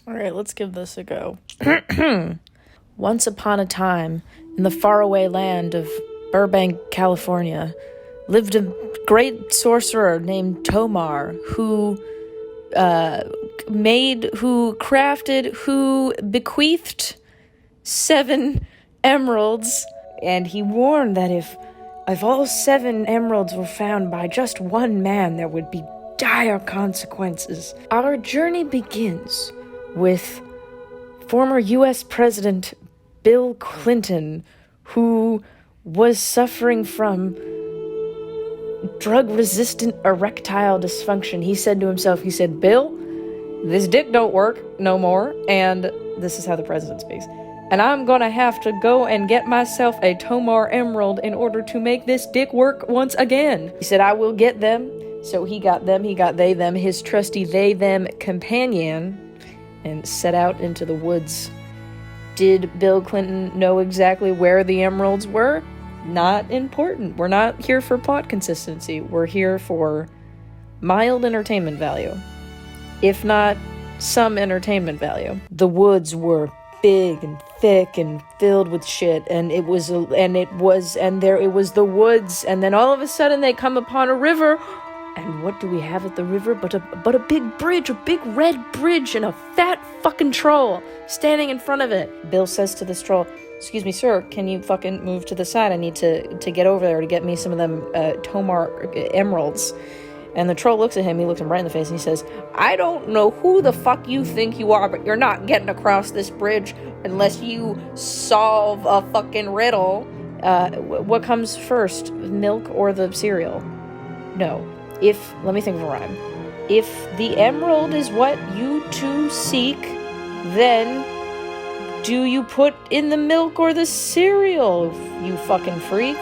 All right, let's give this a go. Once upon a time, in the faraway land of Burbank, California, lived a great sorcerer named Tomar who bequeathed 7 emeralds, and he warned that if all 7 emeralds were found by just one man, there would be dire consequences. Our journey begins with former U.S. President Bill Clinton, who was suffering from drug-resistant erectile dysfunction. He said to himself, Bill, this dick don't work no more, and this is how the president speaks, and I'm gonna have to go and get myself a Tomar emerald in order to make this dick work once again. He said, I will get them. So he got them, his trusty they-them companion, and set out into the woods. Did Bill Clinton know exactly where the emeralds were? Not important. We're not here for plot consistency. We're here for mild entertainment value, if not some entertainment value. The woods were big and thick and filled with shit, and it was the woods, and then all of a sudden they come upon a river. And what do we have at the river but a big bridge, a big red bridge, and a fat fucking troll standing in front of it. Bill says to this troll, excuse me, sir, can you fucking move to the side? I need to get over there to get me some of them Tomar emeralds. And the troll looks at him, he looks him right in the face, and he says, I don't know who the fuck you think you are, but you're not getting across this bridge unless you solve a fucking riddle. What comes first, milk or the cereal? No. Let me think of a rhyme. If the emerald is what you two seek, then do you put in the milk or the cereal, you fucking freak?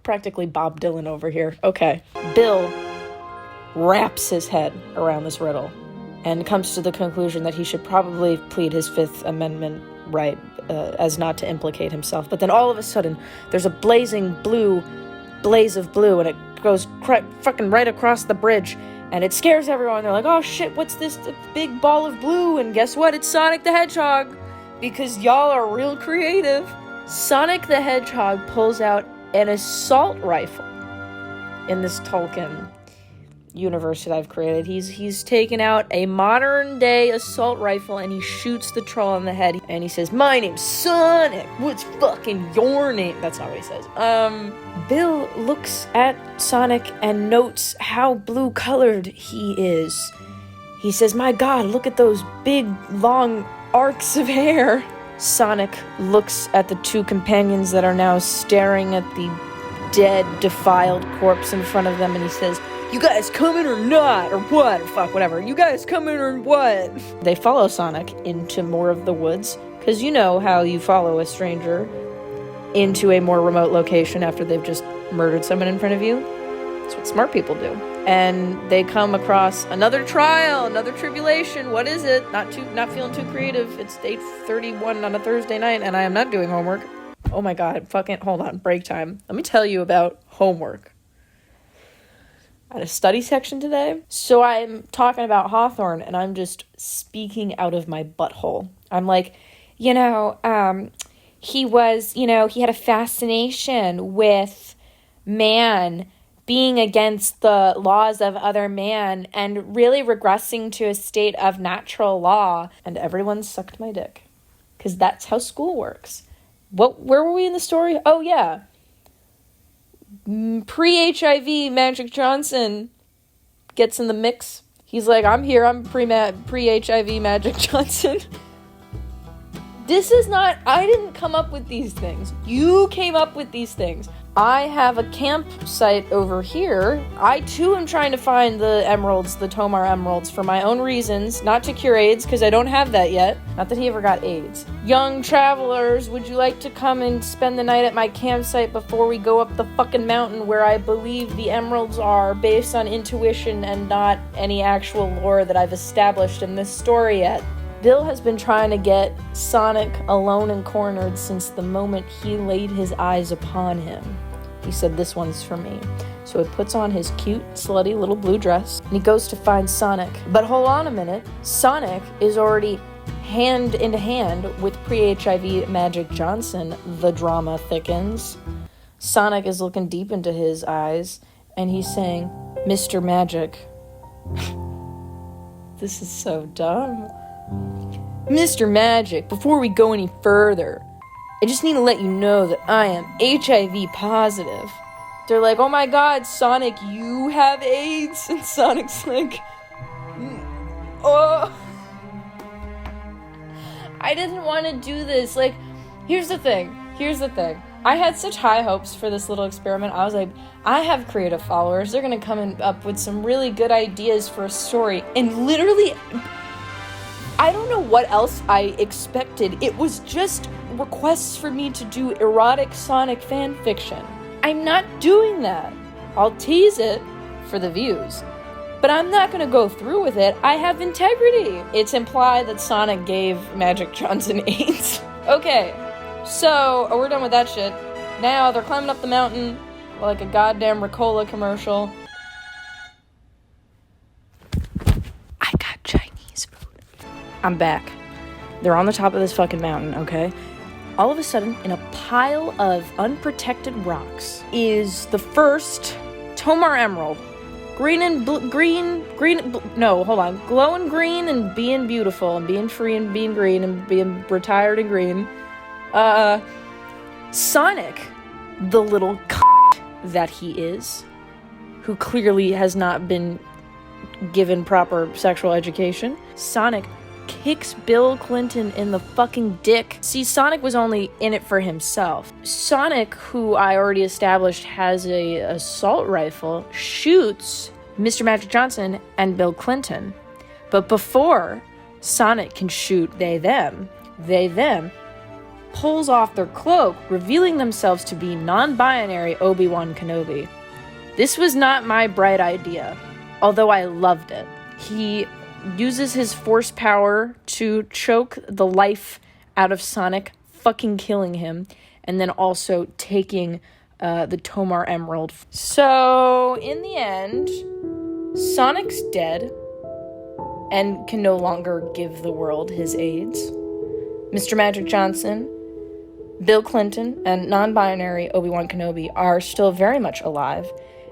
Practically Bob Dylan over here. Okay. Bill wraps his head around this riddle and comes to the conclusion that he should probably plead his Fifth Amendment right as not to implicate himself. But then all of a sudden, there's a blaze of blue, and it goes fucking right across the bridge, and it scares everyone. They're like, oh shit, what's this big ball of blue? And guess what? It's Sonic the Hedgehog, because y'all are real creative. Sonic the Hedgehog pulls out an assault rifle in this Tolkien universe that I've created. He's taken out a modern day assault rifle and he shoots the troll in the head, and he says, my name's Sonic, what's fucking your name? That's not what he says. Bill looks at Sonic and notes how blue colored he is. He says, my god, look at those big long arcs of hair. Sonic looks at the 2 companions that are now staring at the dead, defiled corpse in front of them, and he says, you guys coming or not? Or what? Fuck, whatever. You guys coming or what? They follow Sonic into more of the woods, because you know how you follow a stranger into a more remote location after they've just murdered someone in front of you. That's what smart people do. And they come across another trial, another tribulation. What is it? Not feeling too creative. It's 8:31 on a Thursday night, and I am not doing homework. Oh my god, fucking, hold on, break time. Let me tell you about homework. I had a study section today, so I'm talking about Hawthorne, and I'm just speaking out of my butthole. I'm like, he had a fascination with man being against the laws of other man and really regressing to a state of natural law, and everyone sucked my dick, because that's how school works. Where were we in the story? Oh, yeah. Pre-HIV Magic Johnson gets in the mix. He's like, I'm here, I'm pre-HIV Magic Johnson. I didn't come up with these things. You came up with these things. I have a campsite over here. I too am trying to find the emeralds, the Tomar emeralds, for my own reasons, not to cure AIDS, because I don't have that yet. Not that he ever got AIDS. Young travelers, would you like to come and spend the night at my campsite before we go up the fucking mountain where I believe the emeralds are, based on intuition and not any actual lore that I've established in this story yet? Bill has been trying to get Sonic alone and cornered since the moment he laid his eyes upon him. He said, this one's for me. So he puts on his cute, slutty little blue dress, and he goes to find Sonic. But hold on a minute. Sonic is already hand in hand with pre-HIV Magic Johnson. The drama thickens. Sonic is looking deep into his eyes, and he's saying, "Mr. Magic." This is so dumb. "Mr. Magic, before we go any further, I just need to let you know that I am HIV positive." They're like, "Oh my god, Sonic, you have AIDS?" And Sonic's like, "Oh, I didn't want to do this." Like, here's the thing. I had such high hopes for this little experiment. I was like, I have creative followers. They're going to come up with some really good ideas for a story. And literally, I don't know what else I expected. It was just requests for me to do erotic Sonic fan fiction. I'm not doing that. I'll tease it for the views, but I'm not going to go through with it. I have integrity. It's implied that Sonic gave Magic Johnson AIDS. Okay, so we're done with that shit. Now they're climbing up the mountain like a goddamn Ricola commercial. I got Chinese food. I'm back. They're on the top of this fucking mountain, okay? All of a sudden, in a pile of unprotected rocks, is the first Tomar Emerald. Glowing green and being beautiful and being free and being green and being retired and green. Sonic, the little that he is, who clearly has not been given proper sexual education, Sonic kicks Bill Clinton in the fucking dick. See, Sonic was only in it for himself. Sonic, who I already established has a assault rifle, shoots Mr. Magic Johnson and Bill Clinton. But before Sonic can shoot they them pulls off their cloak, revealing themselves to be non-binary Obi-Wan Kenobi. This was not my bright idea, although I loved it. He uses his force power to choke the life out of Sonic, fucking killing him, and then also taking the Tomar Emerald. So, in the end, Sonic's dead and can no longer give the world his AIDS. Mr. Magic Johnson, Bill Clinton, and non-binary Obi-Wan Kenobi are still very much alive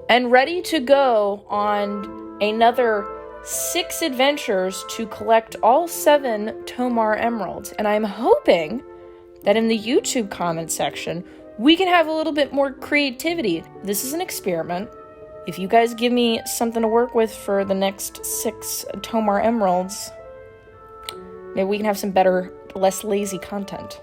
and ready to go on another 6 adventures to collect all 7 Tomar Emeralds. And I'm hoping that in the YouTube comment section, we can have a little bit more creativity. This is an experiment. If you guys give me something to work with for the next 6 Tomar Emeralds, maybe we can have some better, less lazy content.